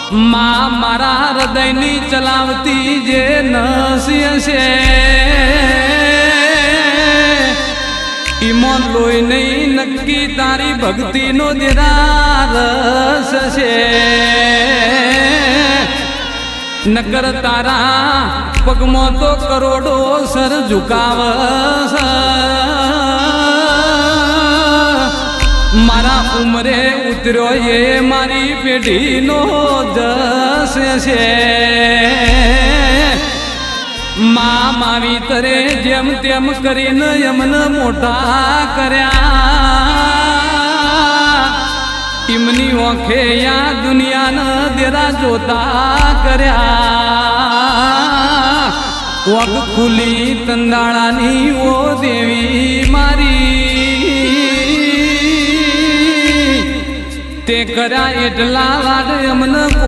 માં મારા હૃદયની ચલાવતી જે નસી છે ઈમો લોહી નહીં નક્કી તારી ભક્તિનો દેરા રસ છે નકર તારા પગમાં તો કરોડો સર ઝુકાવ મારા ઉમરે ઉતર્યો એ મારી પેઢીનો જસ છે મા માવી તરે જેમ તેમ કરીને એમને મોટા કર્યા ઈમની ઓખે યા દુનિયાના દેરા જોતા કર્યા ઓખ ખુલી તંદાળાની ઓ દેવી મારી તે કર્યા એટલા લાડ અમને